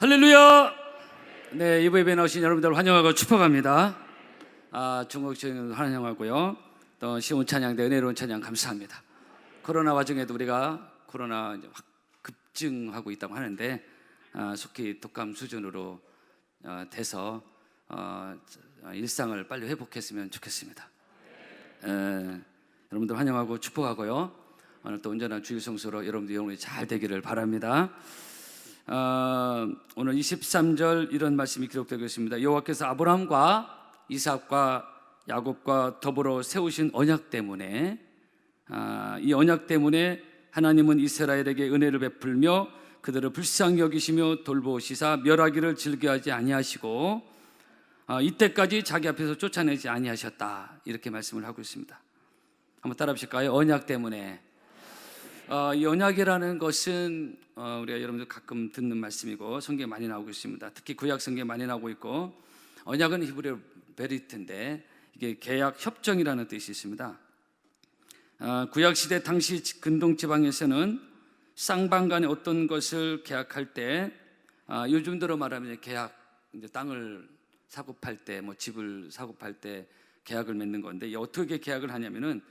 할렐루야! 네, 이부 예배에 나오신 여러분들 환영하고 축복합니다. 중국적인 환영하고요. 또 시온 찬양대 은혜로운 찬양 감사합니다. 코로나 와중에도 우리가 코로나 이제 확 급증하고 있다고 하는데 속히 독감 수준으로 돼서 일상을 빨리 회복했으면 좋겠습니다. 여러분들 환영하고 축복하고요. 오늘 또 온전한 주일 성수로 여러분들 영혼이 잘 되기를 바랍니다. 오늘 23절 이런 말씀이 기록되고 있습니다. 여호와께서 아브라함과 이삭과 야곱과 더불어 세우신 언약 때문에 이 언약 때문에 하나님은 이스라엘에게 은혜를 베풀며 그들을 불쌍히 여기시며 돌보시사 멸하기를 즐겨하지 아니하시고 이때까지 자기 앞에서 쫓아내지 아니하셨다, 이렇게 말씀을 하고 있습니다. 한번 따라 하실까요? 언약 때문에. 이 언약이라는 것은 우리가 여러분들 가끔 듣는 말씀이고 성경에 많이 나오고 있습니다. 특히 구약 성경에 많이 나오고 있고, 언약은 히브리어 베리트인데 이게 계약 협정이라는 뜻이 있습니다. 구약 시대 당시 근동 지방에서는 쌍방 간에 어떤 것을 계약할 때 요즘대로 말하면 계약, 이제 땅을 사고 팔 때, 뭐 집을 사고 팔 때 계약을 맺는 건데, 어떻게 계약을 하냐면은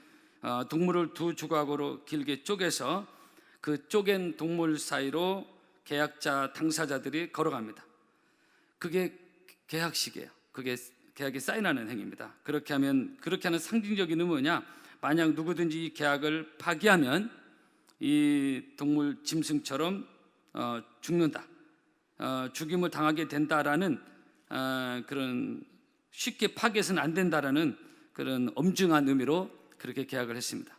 동물을 두 조각으로 길게 쪼개서 그 쪼갠 동물 사이로 계약자 당사자들이 걸어갑니다. 그게 계약식이에요. 그게 계약에 사인하는 행위입니다. 그렇게 하는 상징적인 의미냐, 만약 누구든지 이 계약을 파기하면 이 동물 짐승처럼 죽는다, 죽임을 당하게 된다라는 그런, 쉽게 파기해서는 안 된다라는 그런 엄중한 의미로 그렇게 계약을 했습니다.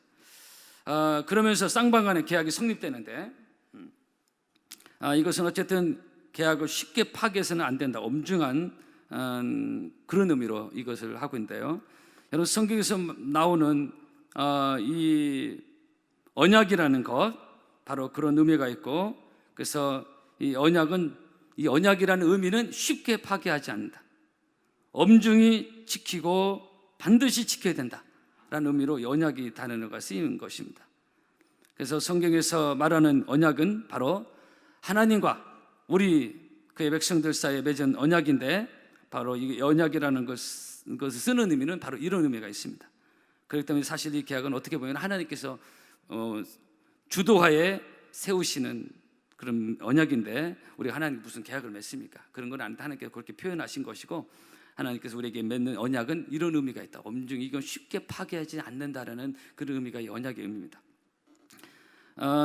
그러면서 쌍방 간의 계약이 성립되는데, 이것은 어쨌든 계약을 쉽게 파기해서는 안 된다, 엄중한 그런 의미로 이것을 하고 있는데요. 여러분, 성경에서 나오는 이 언약이라는 것, 바로 그런 의미가 있고, 그래서 이 언약이라는 의미는 쉽게 파기하지 않는다, 엄중히 지키고 반드시 지켜야 된다 라는 의미로 언약이 단어가 쓰이는 것입니다. 그래서 성경에서 말하는 언약은 바로 하나님과 우리 그의 백성들 사이에 맺은 언약인데, 바로 이 언약이라는 것을 쓰는 의미는 바로 이런 의미가 있습니다. 그렇기 때문에 사실 이 계약은 어떻게 보면 하나님께서 주도하에 세우시는 그런 언약인데, 우리가 하나님께 무슨 계약을 맺습니까? 그런 건 아닌데 하나님께서 그렇게 표현하신 것이고, 하나님께서 우리에게 맺는 언약은 이런 의미가 있다, 엄중히 이건 쉽게 파괴하지 않는다라는 그런 의미가 이 언약의 의미입니다.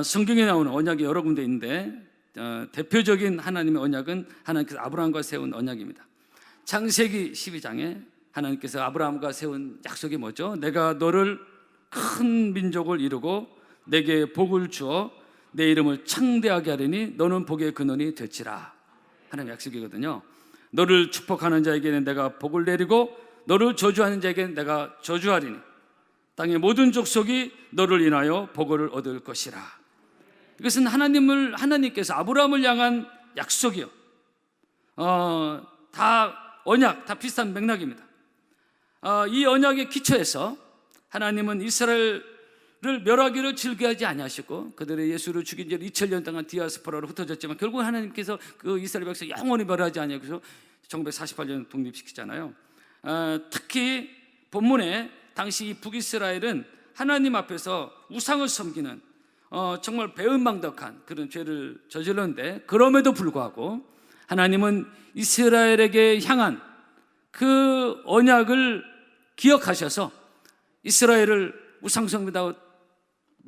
성경에 나오는 언약이 여러 군데 있는데, 대표적인 하나님의 언약은 하나님께서 아브라함과 세운 언약입니다. 창세기 12장에 하나님께서 아브라함과 세운 약속이 뭐죠? 내가 너를 큰 민족을 이루고 내게 복을 주어 내 이름을 창대하게 하리니 너는 복의 근원이 될지라, 하나님의 약속이거든요. 너를 축복하는 자에게는 내가 복을 내리고 너를 저주하는 자에게는 내가 저주하리니 땅의 모든 족속이 너를 인하여 복을 얻을 것이라. 이것은 하나님께서 아브라함을 향한 약속이요. 다 언약, 다 비슷한 맥락입니다. 이 언약의 기초에서 하나님은 이스라엘을 멸하기를 즐겨하지 아니하시고, 그들의 예수를 죽인 지 2000년 동안 디아스포라로 흩어졌지만 결국 하나님께서 그 이스라엘 백성 영원히 멸하지 아니하셔서 1948년 독립시키잖아요. 특히 본문에 당시 이 북이스라엘은 하나님 앞에서 우상을 섬기는 정말 배은망덕한 그런 죄를 저질렀는데, 그럼에도 불구하고 하나님은 이스라엘에게 향한 그 언약을 기억하셔서 이스라엘을 우상숭배다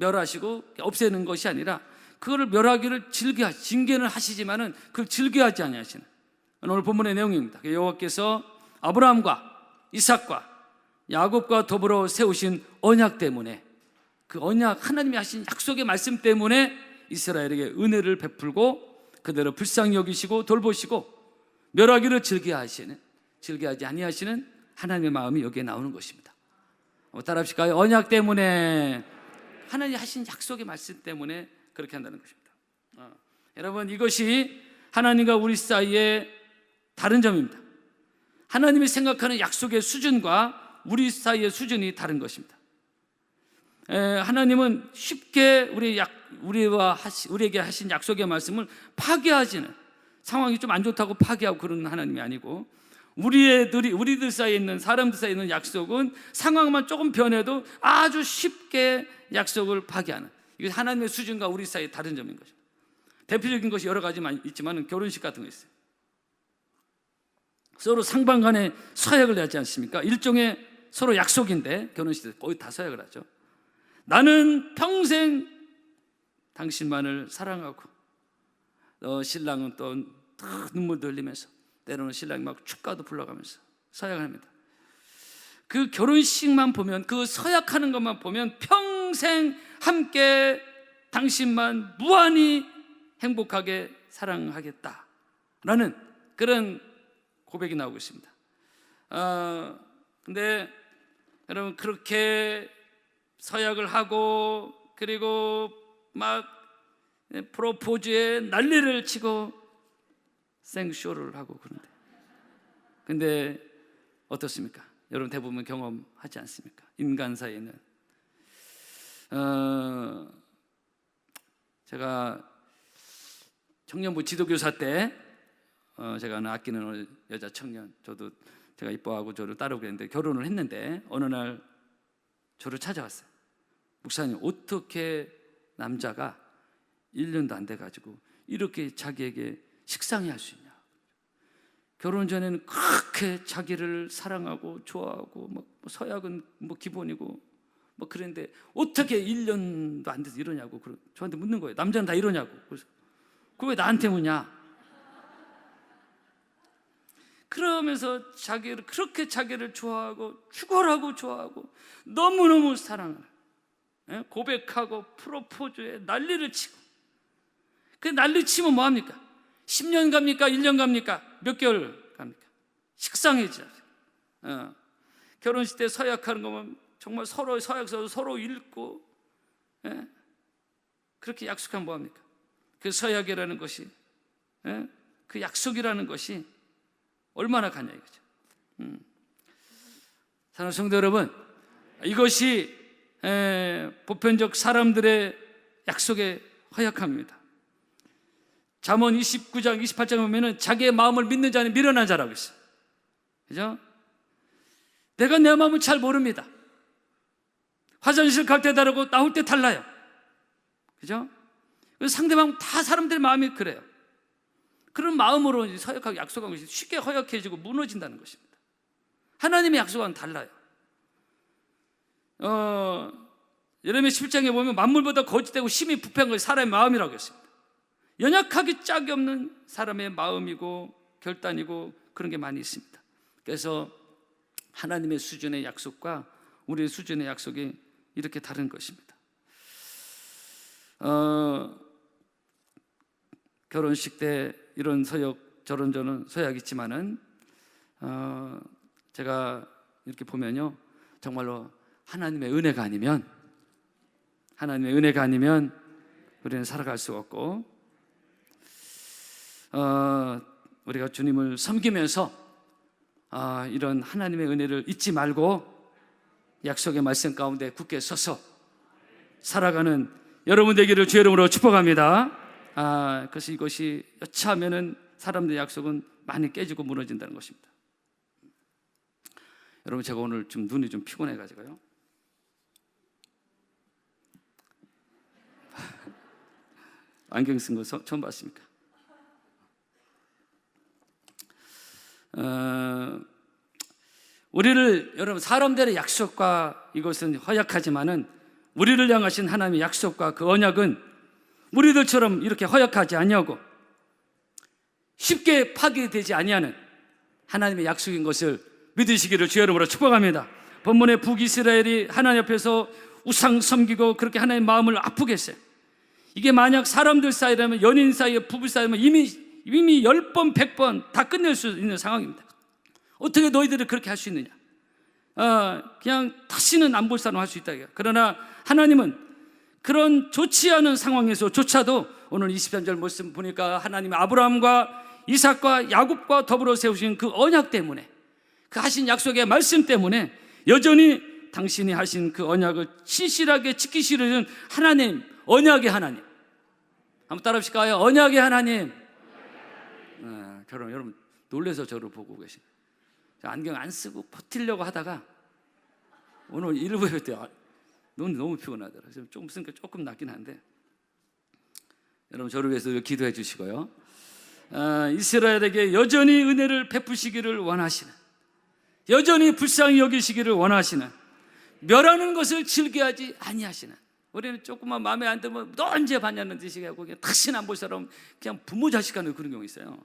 멸하시고 없애는 것이 아니라 그거를 멸하기를 징계는 하시지만은 그걸 즐겨하지 아니하시는 오늘 본문의 내용입니다. 여호와께서 아브라함과 이삭과 야곱과 더불어 세우신 언약 때문에, 그 언약, 하나님이 하신 약속의 말씀 때문에 이스라엘에게 은혜를 베풀고 그들을 불쌍히 여기시고 돌보시고 멸하기를 즐겨하지 아니하시는 하나님의 마음이 여기에 나오는 것입니다. 따라 합시까요? 언약 때문에, 하나님이 하신 약속의 말씀 때문에 그렇게 한다는 것입니다. 여러분, 이것이 하나님과 우리 사이의 다른 점입니다. 하나님이 생각하는 약속의 수준과 우리 사이의 수준이 다른 것입니다. 하나님은 쉽게 우리에게 하신 약속의 말씀을 파괴하지는, 상황이 좀 안 좋다고 파기하고 그런 하나님이 아니고, 우리들 사이에 있는, 사람들 사이에 있는 약속은 상황만 조금 변해도 아주 쉽게 약속을 파기하는, 이게 하나님의 수준과 우리 사이의 다른 점인 것입니다. 대표적인 것이 여러 가지만 있지만 결혼식 같은 거 있어요. 서로 상반간에 서약을 하지 않습니까? 일종의 서로 약속인데, 결혼식 때 거의 다 서약을 하죠. 나는 평생 당신만을 사랑하고, 신랑은 또 눈물도 흘리면서, 때로는 신랑이 막 축가도 불러가면서 서약을 합니다. 그 결혼식만 보면, 그 서약하는 것만 보면 평생 함께 당신만 무한히 행복하게 사랑하겠다라는 그런 고백이 나오고 있습니다. 근데 여러분, 그렇게 서약을 하고 그리고 막 프로포즈에 난리를 치고 생쇼를 하고 그런데, 근데 어떻습니까? 여러분 대부분 경험하지 않습니까? 인간 사이에는 제가 청년부 지도교사 때 제가 아끼는 여자 청년, 저도 제가 이뻐하고 저를 따르고 했는데, 결혼을 했는데 어느 날 저를 찾아왔어요. 목사님, 어떻게 남자가 1년도 안 돼가지고 이렇게 자기에게 식상해 할 수 있냐? 결혼 전에는 그렇게 자기를 사랑하고 좋아하고 뭐 서약은 뭐 기본이고 뭐 그랬는데 어떻게 1년도 안 돼서 이러냐고 저한테 묻는 거예요. 남자는 다 이러냐고. 그래서 그거 왜 나한테 묻냐? 그러면서 그렇게 자기를 좋아하고 축월하고 좋아하고 너무너무 사랑을 고백하고 프로포즈에 난리를 치고, 그 난리 치면 뭐합니까? 10년 갑니까? 1년 갑니까? 몇 개월 갑니까? 식상해지죠. 결혼식 때 서약하는 거면 정말 서로 서약서 서로 읽고, 그렇게 약속하면 뭐합니까? 그 서약이라는 것이, 그 약속이라는 것이 얼마나 가냐 이거죠. 사랑하는 성도 여러분, 이것이 보편적 사람들의 약속의 허약함입니다. 잠언 29장 28장에 보면은 자기의 마음을 믿는 자는 미련한 자라고 있어요. 그죠? 내가 내 마음을 잘 모릅니다. 화장실 갈 때 다르고 나올 때 달라요. 그죠? 상대방 다 사람들의 마음이 그래요. 그런 마음으로 서약하고 약속한 것이 쉽게 허약해지고 무너진다는 것입니다. 하나님의 약속과는 달라요. 예레미야 11장에 보면 만물보다 거짓되고 심히 부패한 것이 사람의 마음이라고 했습니다. 연약하기 짝이 없는 사람의 마음이고 결단이고 그런 게 많이 있습니다. 그래서 하나님의 수준의 약속과 우리의 수준의 약속이 이렇게 다른 것입니다. 결혼식 때 이런 서약, 저런 서약 있지만은 제가 이렇게 보면요, 정말로 하나님의 은혜가 아니면 우리는 살아갈 수가 없고, 우리가 주님을 섬기면서 이런 하나님의 은혜를 잊지 말고 약속의 말씀 가운데 굳게 서서 살아가는 여러분 되기를 주의 이름으로 축복합니다. 그래서 이것이 여차하면은 사람들의 약속은 많이 깨지고 무너진다는 것입니다. 여러분, 제가 오늘 좀 눈이 좀 피곤해가지고요. 안경 쓴 거 처음 봤습니까? 우리를, 여러분, 사람들의 약속과 이것은 허약하지만은 우리를 향하신 하나님의 약속과 그 언약은 우리들처럼 이렇게 허약하지 아니하고 쉽게 파괴되지 아니하는 하나님의 약속인 것을 믿으시기를 주의 이름으로 축복합니다. 본문의 북이스라엘이 하나님 앞에서 우상 섬기고 그렇게 하나님의 마음을 아프게 했어요. 이게 만약 사람들 사이라면, 연인 사이에, 부부 사이라면 이미 10번 100번 다 끝낼 수 있는 상황입니다. 어떻게 너희들이 그렇게 할 수 있느냐? 그냥 다시는 안 볼 사람 할 수 있다. 그러나 하나님은 그런 좋지 않은 상황에서조차도 오늘 23절 말씀 보니까 하나님이 아브라함과 이삭과 야곱과 더불어 세우신 그 언약 때문에, 그 하신 약속의 말씀 때문에 여전히 당신이 하신 그 언약을 신실하게 지키시려는 하나님, 언약의 하나님. 한번 따라 합시까요? 언약의 하나님. 저런 여러분 놀래서 저를 보고 계신. 안경 안 쓰고 버티려고 하다가 오늘 일부에 때 눈이 너무 피곤하더라고요. 좀 쓰니까 조금 낫긴 한데 여러분 저를 위해서 기도해 주시고요. 이스라엘에게 여전히 은혜를 베푸시기를 원하시는, 여전히 불쌍히 여기시기를 원하시는, 멸하는 것을 즐겨하지 아니하시는, 우리는 조금만 마음에 안 들면 너 언제 봤냐는 듯이 하고 그냥 다시는 안 볼 사람 그냥 부모 자식하는 그런 경우 있어요.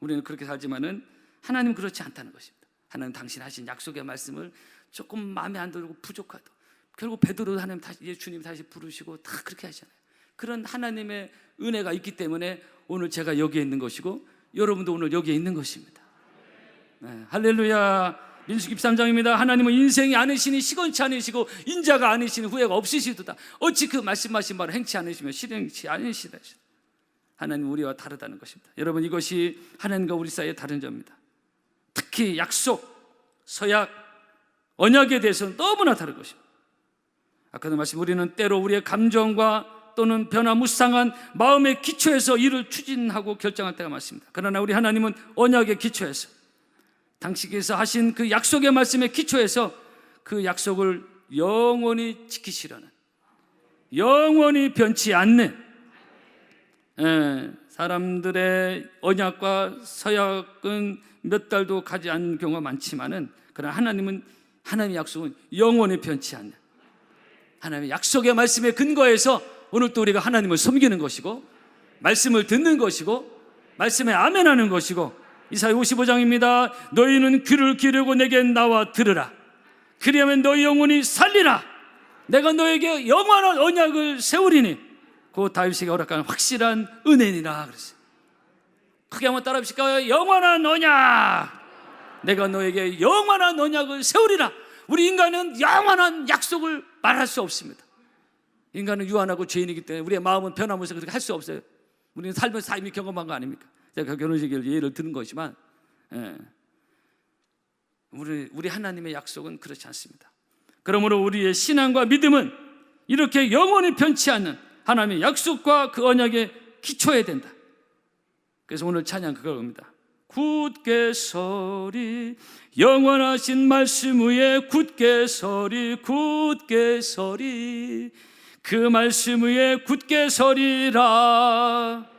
우리는 그렇게 살지만은 하나님은 그렇지 않다는 것입니다. 하나님 당신 하신 약속의 말씀을 조금 마음에 안 들고 부족하도 결국 베드로 하나님 다시 주님 다시 부르시고 다 그렇게 하시잖아요. 그런 하나님의 은혜가 있기 때문에 오늘 제가 여기에 있는 것이고 여러분도 오늘 여기에 있는 것입니다. 할렐루야. 민수기 13장입니다. 하나님은 인생이 아니시니 시건치 않으시고 인자가 아니시니 후회가 없으시도다. 어찌 그 말씀하신 바를 행치 않으시며 실행치 않으시다. 하나님 우리와 다르다는 것입니다. 여러분 이것이 하나님과 우리 사이의 다른 점입니다. 특히 약속, 서약, 언약에 대해서는 너무나 다른 것입니다. 아까도 말씀 우리는 때로 우리의 감정과 또는 변화무쌍한 마음의 기초에서 일을 추진하고 결정할 때가 많습니다. 그러나 우리 하나님은 언약의 기초에서 당신께서 하신 그 약속의 말씀의 기초에서 그 약속을 영원히 지키시려는, 영원히 변치 않는, 사람들의 언약과 서약은 몇 달도 가지 않는 경우가 많지만은 그러나 하나님의 약속은 영원히 변치 않는, 하나님의 약속의 말씀에 근거해서 오늘 또 우리가 하나님을 섬기는 것이고 말씀을 듣는 것이고 말씀에 아멘하는 것이고, 이사야 55장입니다. 너희는 귀를 기울이고 내게 나와 들으라. 그리하면 너희 영혼이 살리라. 내가 너에게 영원한 언약을 세우리니 그 다윗에게 허락한 확실한 은혜니라 그랬어요. 크게 한번 따라 합시다. 영원한 언약. 내가 너에게 영원한 언약을 세우리라. 우리 인간은 영원한 약속을 말할 수 없습니다. 인간은 유한하고 죄인이기 때문에 우리의 마음은 변화무쌍 그렇게 할 수 없어요. 우리는 살면서 이미 경험한 거 아닙니까? 제가 결혼식을 예를 드는 것이지만 우리 하나님의 약속은 그렇지 않습니다. 그러므로 우리의 신앙과 믿음은 이렇게 영원히 변치 않는 하나님의 약속과 그 언약에 기초해야 된다. 그래서 오늘 찬양 그겁니다. 굳게 서리 영원하신 말씀 위에 굳게 서리 굳게 서리 그 말씀 위에 굳게 서리라.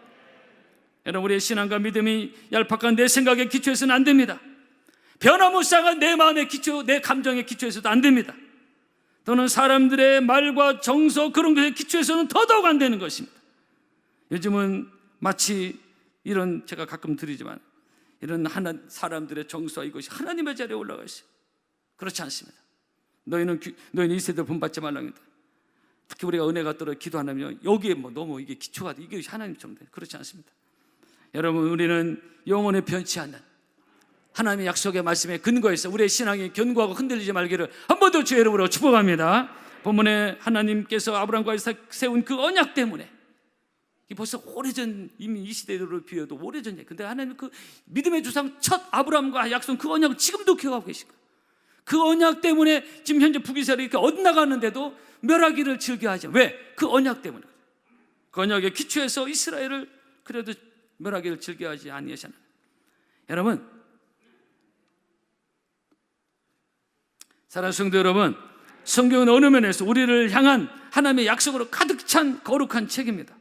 여러분 우리의 신앙과 믿음이 얄팍한 내 생각의 기초에서는 안 됩니다. 변화무쌍한 내 마음의 기초, 내 감정의 기초에서도 안 됩니다. 또는 사람들의 말과 정서 그런 것의 기초에서는 더더욱 안 되는 것입니다. 요즘은 마치 이런 제가 가끔 드리지만 이런 사람들의 정서와 이것이 하나님의 자리에 올라가 있어요. 그렇지 않습니다. 너희는 이 세대를 본받지 말랍니다. 특히 우리가 은혜가 떨어 기도하면 여기에 너무 이게 기초가 돼. 이게 하나님처럼 돼. 그렇지 않습니다. 여러분 우리는 영원히 변치 않는 하나님의 약속의 말씀에 근거해서 우리의 신앙이 견고하고 흔들리지 말기를 한 번 더 주의 이름으로 축복합니다. 본문에 하나님께서 아브라함과 이삭 세운 그 언약 때문에 벌써 오래전 이미 이 시대로 비워도 오래전 얘기. 근데 하나님 그 믿음의 주상 첫 아브라함과 약속 그 언약을 지금도 기억하고 계신 거예요. 그 언약 때문에 지금 현재 북이스라엘이 이렇게 엇나가는데도 멸하기를 즐겨하죠. 왜? 그 언약 때문에. 그 언약의 기초에서 이스라엘을 그래도 멸하기를 즐겨하지 아니하시나. 여러분 사랑하는 성도 여러분, 성경은 어느 면에서 우리를 향한 하나님의 약속으로 가득 찬 거룩한 책입니다.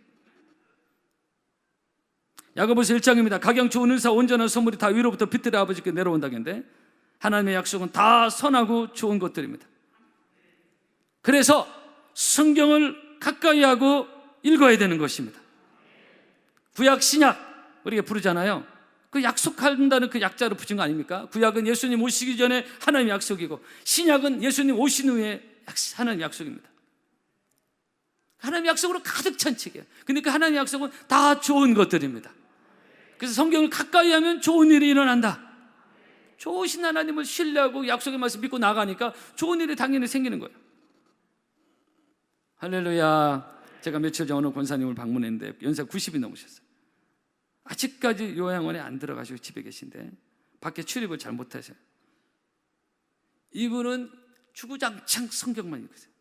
야고보서 1장입니다. 각양 좋은 은사 온전한 선물이 다 위로부터 빛들의 아버지께 내려온다는데 하나님의 약속은 다 선하고 좋은 것들입니다. 그래서 성경을 가까이 하고 읽어야 되는 것입니다. 구약 신약 우리가 부르잖아요. 그 약속한다는 그 약자로 붙인 거 아닙니까? 구약은 예수님 오시기 전에 하나님의 약속이고 신약은 예수님 오신 후에 하나님의 약속입니다. 하나님의 약속으로 가득 찬 책이에요. 근데 그 하나님의 약속은 다 좋은 것들입니다. 그래서 성경을 가까이 하면 좋은 일이 일어난다. 좋으신 하나님을 신뢰하고 약속의 말씀 믿고 나가니까 좋은 일이 당연히 생기는 거예요. 할렐루야. 제가 며칠 전 어느 권사님을 방문했는데 연세 90이 넘으셨어요. 아직까지 요양원에 안 들어가시고 집에 계신데 밖에 출입을 잘 못하세요. 이분은 주구장창 성경만 읽으세요.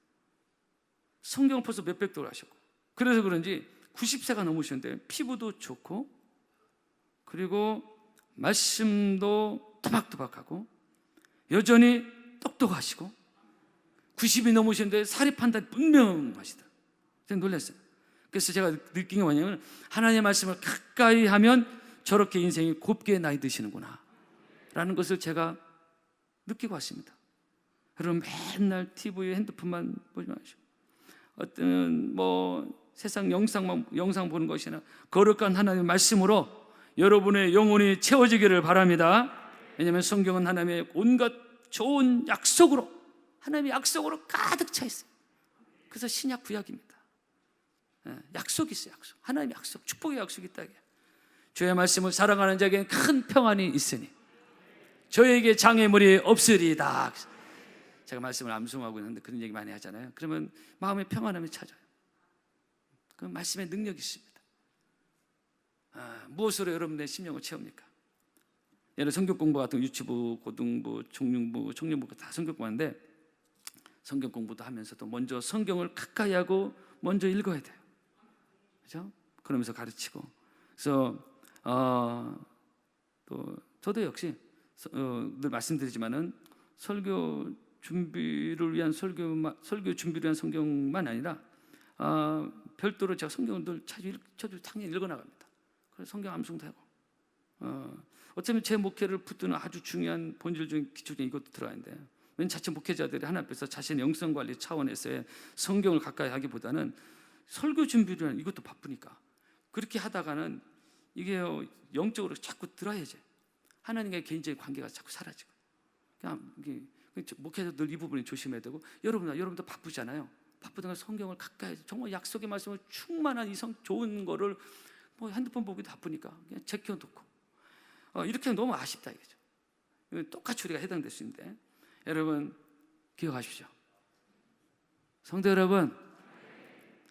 성경을 벌써 몇백 돌 하셨고, 그래서 그런지 90세가 넘으셨는데 피부도 좋고 그리고 말씀도 토박토박하고 여전히 똑똑하시고 90이 넘으셨는데 사리 판단 분명하시다. 제가 놀랐어요. 그래서 제가 느낀 게 뭐냐면 하나님의 말씀을 가까이 하면 저렇게 인생이 곱게 나이 드시는구나 라는 것을 제가 느끼고 왔습니다. 여러분 맨날 TV에 핸드폰만 보지 마시고 어떤 세상 영상 보는 것이나 거룩한 하나님의 말씀으로 여러분의 영혼이 채워지기를 바랍니다. 왜냐하면 성경은 하나님의 온갖 좋은 약속으로, 하나님의 약속으로 가득 차 있어요. 그래서 신약 구약입니다. 약속이 있어요. 약속. 하나님의 약속, 축복의 약속이 있다. 주의 말씀을 사랑하는 자에게는 큰 평안이 있으니 저에게 장애물이 없으리다. 제가 말씀을 암송하고 있는데 그런 얘기 많이 하잖아요. 그러면 마음의 평안함이 찾아요. 그 말씀의 능력이 있습니다. 무엇으로 여러분의 심령을 채웁니까? 예를 성경 공부 같은 유치부, 고등부, 청년부 다 성경 공부하는데 성경 공부도 하면서도 먼저 성경을 가까이 하고 먼저 읽어야 돼요. 그렇죠? 그러면서 가르치고. 그래서 또 저도 역시 늘 말씀드리지만은 설교 준비를 위한 설교 준비를 위한 성경만 아니라 별도로 제가 성경을 늘 저도 당연히 읽어 나갑니다. 그래서 성경 암송도 하고. 어쩌면 제 목회를 붙드는 아주 중요한 본질적인 기초적인 이것도 들어가는데, 왠 자체 목회자들이 하나님 앞에서 자신의 영성 관리 차원에서의 성경을 가까이 하기보다는 설교 준비를 이것도 바쁘니까 그렇게 하다가는 이게 영적으로 자꾸 들어야지 하나님과의 개인적인 관계가 자꾸 사라지고, 그냥 목회자 늘 이 부분을 조심해야 되고, 여러분도 바쁘잖아요. 바쁘다가 성경을 가까이 정말 약속의 말씀을 충만한 이성 좋은 거를 핸드폰 보기도 바쁘니까 그냥 제껴놓고 이렇게 너무 아쉽다 이거죠. 똑같이 우리가 해당될 수 있는데, 여러분 기억하십시오. 성도 여러분,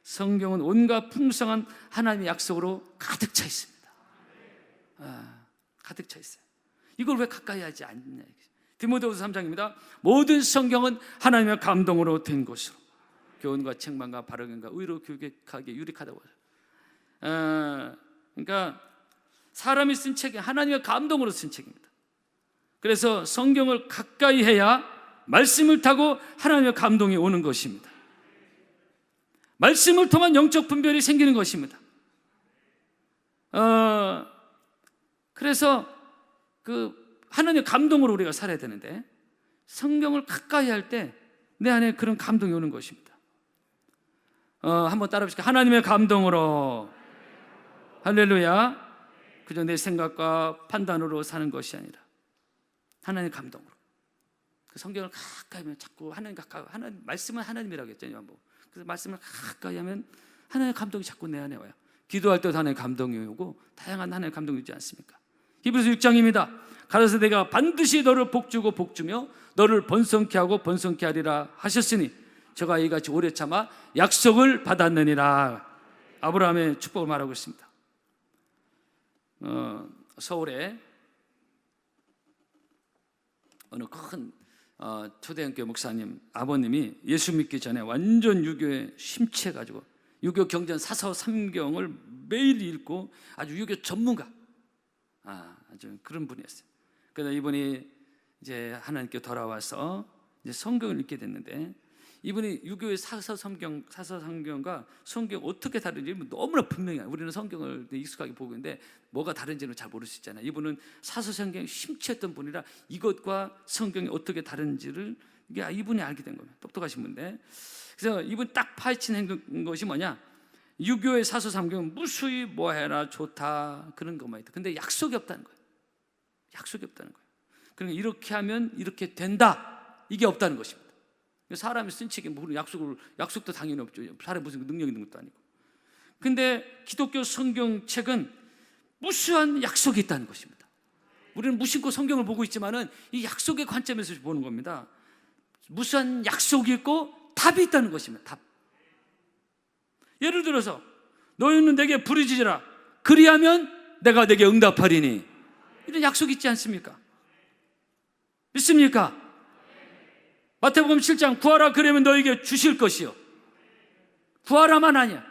성경은 온갖 풍성한 하나님의 약속으로 가득 차 있습니다. 가득 차 있어요. 이걸 왜 가까이 하지 않냐. 디모데후서 3장입니다. 모든 성경은 하나님의 감동으로 된 것으로 교훈과 책망과 바르게 의로 교육하게 유익하다고 하죠. 그러니까 사람이 쓴 책이 하나님의 감동으로 쓴 책입니다. 그래서 성경을 가까이 해야 말씀을 타고 하나님의 감동이 오는 것입니다. 말씀을 통한 영적 분별이 생기는 것입니다. 그래서 하나님의 감동으로 우리가 살아야 되는데, 성경을 가까이 할 때 내 안에 그런 감동이 오는 것입니다. 한번 따라 해보실까요? 하나님의 감동으로. 할렐루야. 그저 내 생각과 판단으로 사는 것이 아니라 하나님의 감동으로. 그 성경을 가까이 하면 자꾸 하나님 말씀은 하나님이라고 했잖아요. 그래서 말씀을 가까이 하면 하나님의 감동이 자꾸 내 안에 와요. 기도할 때도 하나님의 감동이 오고 다양한 하나님의 감동이 있지 않습니까? 히브리서 6장입니다. 가라사 내가 반드시 너를 복주고 복주며 너를 번성케 하고 번성케 하리라 하셨으니 저가 이같이 오래 참아 약속을 받았느니라. 아브라함의 축복을 말하고 있습니다. 서울에 어느 큰 초대형교 목사님 아버님이 예수 믿기 전에 완전 유교에 심취해가지고 유교 경전 사서 삼경을 매일 읽고 아주 유교 전문가, 아주 그런 분이었어요. 그래서 이분이 이제 하나님께 돌아와서 이제 성경을 읽게 됐는데, 이분이 유교의 사서성경과 성경 어떻게 다른지 너무나 분명해요. 우리는 성경을 익숙하게 보고 있는데 뭐가 다른지는 잘 모를 수 있잖아요. 이분은 사서성경에 심취했던 분이라 이것과 성경이 어떻게 다른지를 이분이 알게 된 거예요. 똑똑하신 분인데, 그래서 이분 딱 파헤친 것이 뭐냐, 유교의 사서성경은 무수히 뭐해라 좋다 그런 것만 있다. 근데 약속이 없다는 거예요. 약속이 없다는 거예요. 그러니까 이렇게 하면 이렇게 된다, 이게 없다는 것입니다. 사람이 쓴 책에 무슨 약속도 당연히 없죠. 사람이 무슨 능력이 있는 것도 아니고. 근데 기독교 성경책은 무수한 약속이 있다는 것입니다. 우리는 무심코 성경을 보고 있지만은 이 약속의 관점에서 보는 겁니다. 무수한 약속이 있고 답이 있다는 것입니다. 답. 예를 들어서 너희는 내게 부르짖으라 그리하면 내가 내게 응답하리니, 이런 약속이 있지 않습니까? 믿습니까? 마태복음 7장 구하라 그러면 너에게 주실 것이요, 구하라만 아니야,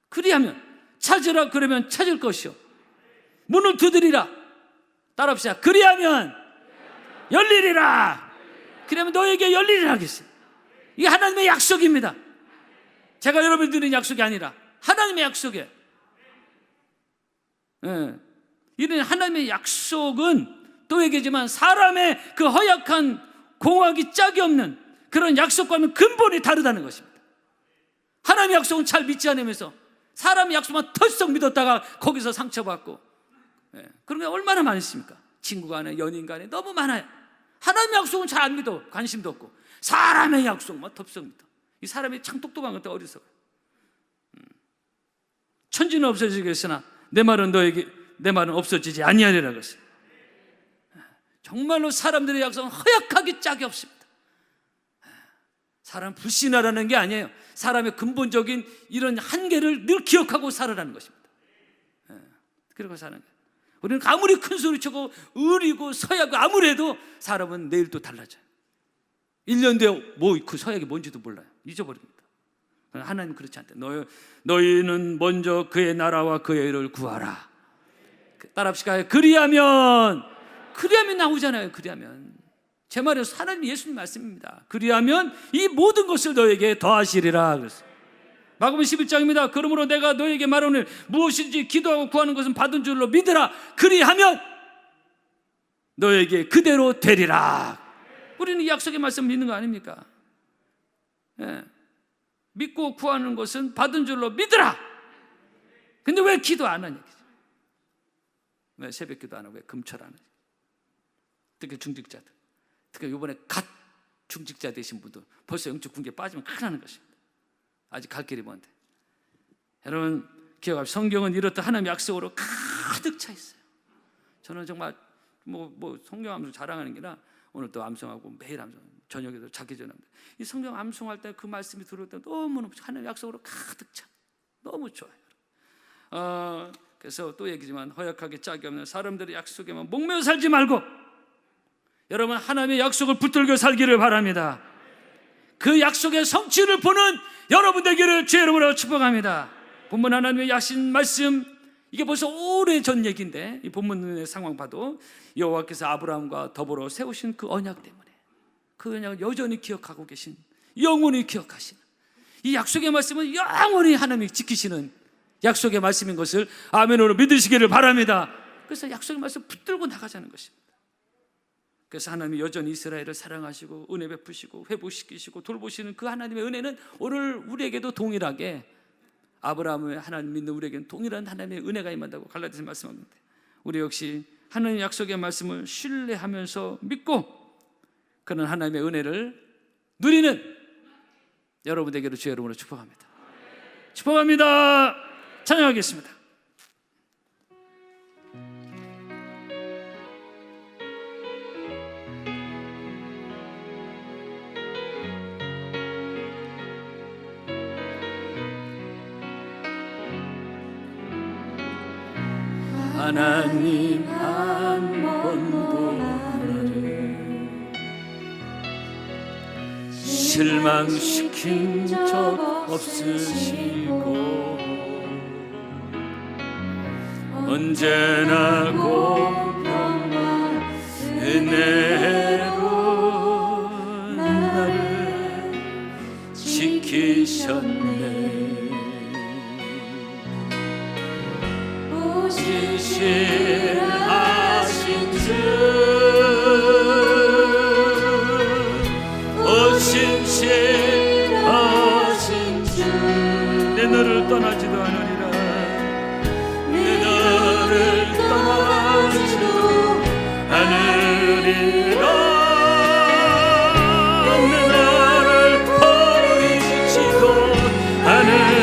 그리하면 찾으라 그러면 찾을 것이요, 문을 두드리라. 따라합시다. 그리하면 열리리라. 그러면 너에게 열리리라 하겠어요. 이게 하나님의 약속입니다. 제가 여러분 드리는 약속이 아니라 하나님의 약속이에요. 예. 이런 하나님의 약속은 또 얘기지만 사람의 그 허약한 공학이 짝이 없는 그런 약속과는 근본이 다르다는 것입니다. 하나님의 약속은 잘 믿지 않으면서 사람의 약속만 털썩 믿었다가 거기서 상처받고, 예. 그런 게 얼마나 많습니까? 친구 간에 연인 간에 너무 많아요. 하나님의 약속은 잘 안 믿어. 관심도 없고 사람의 약속만 털썩 믿어. 이 사람이 참 똑똑한 것도 어리석어요. 천지는 없어지겠으나 내 말은 없어지지 아니하리라 그랬어요. 정말로 사람들의 약속은 허약하기 짝이 없습니다. 사람 불신하라는 게 아니에요. 사람의 근본적인 이런 한계를 늘 기억하고 살아라는 것입니다. 그리고 사는 거예요. 우리는 아무리 큰 소리치고 의리고 서약고 아무리 해도 사람은 내일 또 달라져요. 1년 뒤에 그 서약이 뭔지도 몰라요. 잊어버립니다. 하나님은 그렇지 않대. 너희는 먼저 그의 나라와 그의 의를 구하라. 따라합시다. 그리하면 나오잖아요. 그리하면 제 말은 하나님 예수님 말씀입니다. 그리하면 이 모든 것을 너에게 더하시리라 그랬어요. 마가복음 11장입니다. 그러므로 내가 너에게 말하노니 무엇인지 기도하고 구하는 것은 받은 줄로 믿으라. 그리하면 너에게 그대로 되리라. 우리는 이 약속의 말씀을 믿는 거 아닙니까? 예. 믿고 구하는 것은 받은 줄로 믿으라. 근데 왜 기도 안 하냐? 왜 새벽 기도 안 하고 왜 금철 안 하냐? 특히 중직자들, 특히 이번에 갓 중직자 되신 분들 벌써 영적 군기에 빠지면 큰일 나는 것입니다. 아직 갈 길이 먼데. 여러분 기억합시다. 성경은 이렇듯 하나님의 약속으로 가득 차 있어요. 저는 정말 뭐 성경 암송 자랑하는 게 아니라 오늘 또 암송하고 매일 암송, 저녁에도 자기 전에 이 성경 암송할 때 그 말씀이 들어올 때 너무 하나님의 약속으로 가득 차. 너무 좋아요. 그래서 또 얘기지만 허약하게 짝이 없는 사람들의 약속에만 목매어 살지 말고 여러분 하나님의 약속을 붙들고 살기를 바랍니다. 그 약속의 성취를 보는 여러분 되기를 주의 이름으로 축복합니다. 본문 하나님의 약신 말씀, 이게 벌써 오래전 얘기인데 이 본문의 상황 봐도 여호와께서 아브라함과 더불어 세우신 그 언약 때문에 그 언약을 여전히 기억하고 계신, 영원히 기억하시는 이 약속의 말씀은 영원히 하나님이 지키시는 약속의 말씀인 것을 아멘으로 믿으시기를 바랍니다. 그래서 약속의 말씀 붙들고 나가자는 것입니다. 그래서 하나님이 여전히 이스라엘을 사랑하시고 은혜 베푸시고 회복시키시고 돌보시는 그 하나님의 은혜는 오늘 우리에게도 동일하게, 아브라함의 하나님 믿는 우리에게는 동일한 하나님의 은혜가 임한다고 갈라디아서 말씀하는데, 우리 역시 하나님의 약속의 말씀을 신뢰하면서 믿고 그런 하나님의 은혜를 누리는 여러분 되기를 주의 이름으로 축복합니다. 축복합니다. 찬양하겠습니다. 하나님 한 번도 나를 실망시킨 적 없으시고 언제나 공평한 은혜로 나를 지키셨네. 신실하신 주, 신실하신 주, 내 너를 떠나지도 않으리라. 내 너를 떠나지도 않으리라. 내 너를 버리지도 않으리라.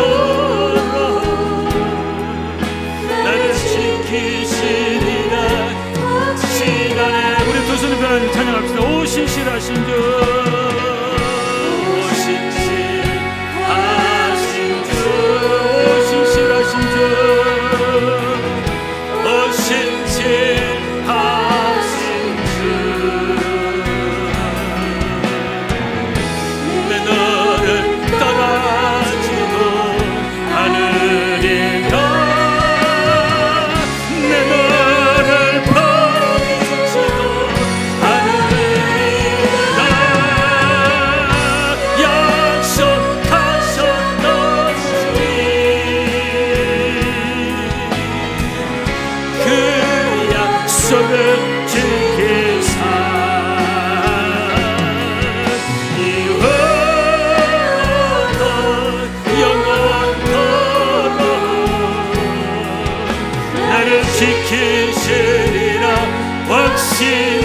영원토록 나를 지키시 주신